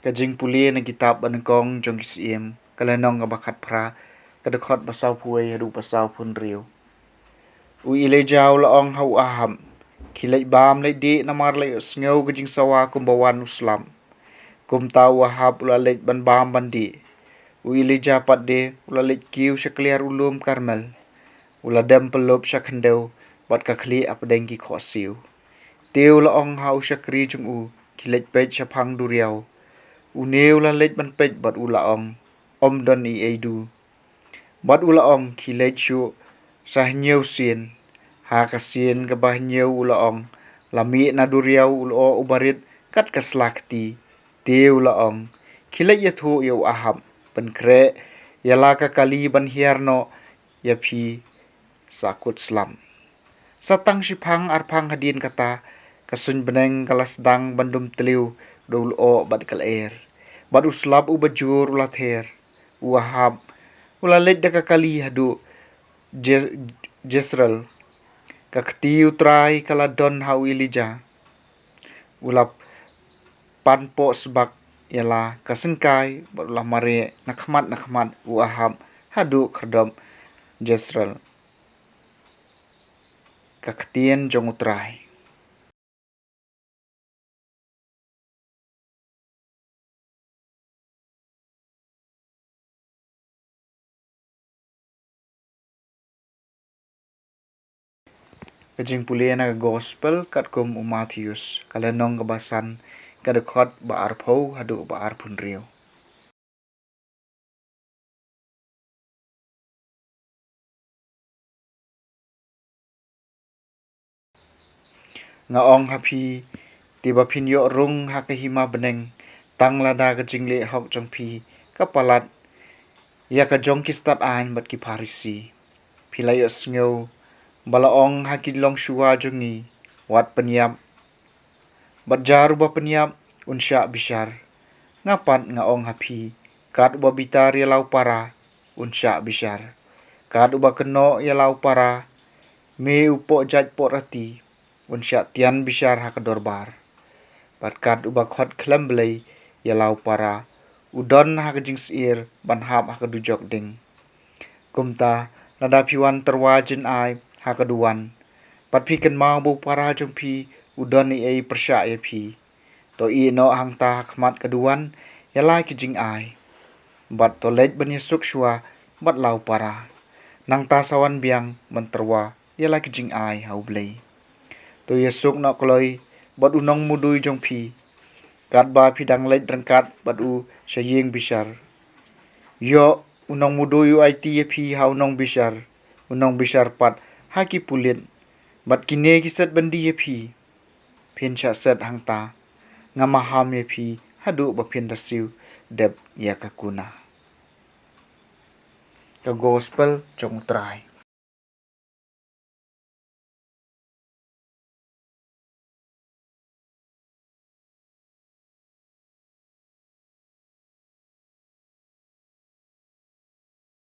Kajing puli na kitab anengkong jong kisiem kalanong nga bakat pra kadakot basaw puay hadu basaw pun riu. Ui ilay jaw laong hau aham kilay bam lay di namar lay sngaw kajing sawa kumbawan uslam. Kum tau ahab ulalay ban bam bandi. Ui ilay japat de ulalay kiw siya kliar ulum karmel. Uladam pelop siya kandaw bat kakli apadeng ki khosiw. Teo laong hau siya kri jong u kilay pet siya pang duriaw. Uneu la lech ban pech bat ulaong don I eidu bat ulaong kilech shu sah nyeu sien ha ka sien ka bah nyeu ulaong lami na duriau ulo ubarit kat kaslakti te ulaong kilech yathu yau aham ban kre yala ka kali ban hiarno yapi sakut slam satang shipang arpang hadin kata kasun beneng kalas dang bandum teliu dul o bat kal air bat uslap u bajur ulather uahab ulalet da kakali hadu Jezreel kakti utrai kala don hau ilija ulap panpo sebak yala kasengkai bat ulah mare nakmat uahab hadu kerdom Jezreel kaktien jong utrai. Kajing pulian aga gospel kat kum Matthews kalanong kebasan kadakot baar pau hadu baar pun riu. Ngaong hapi tiba pinyo rung hakahima beneng tang lada kajing le hok jong pi kapalat ya ka jong kistat ain bat ki parisi pilayo sngew balaong hakilong shua jongi wat penyap bat jaru ba penyap unsya bishar ngapat ngaong hapi kat uba bitar ya lau para unsya bishar kat uba keno ya lau para me upo jaj po rati unsya tian bishar hakadorbar bat kat uba khot klemblei ya lau para udon hakajing sir ban hap hakadujok ding kumta nada piwan terwajin ai hakaduan pat pi kan mau bu para jong pi udon ni ai persya ya pi to I no hang ta khmat kaduan ya lai kijing ai bat to lej ban yesuk shua bat lau para nang ta sawan biang ban terwa ya lai kijing ai hau blei to yesuk no kloi bat unong mudui jong pi kat ba pidang lej rangkat bat u shaying bishar yo unong mudui u IT ya pi hau nong bishar pat haki pulit bat kine kisat bandi ya pi pin sha set hang ta ngamaham ya pi hadu ba pin rasiu deb ya kakuna ka gospel jong trai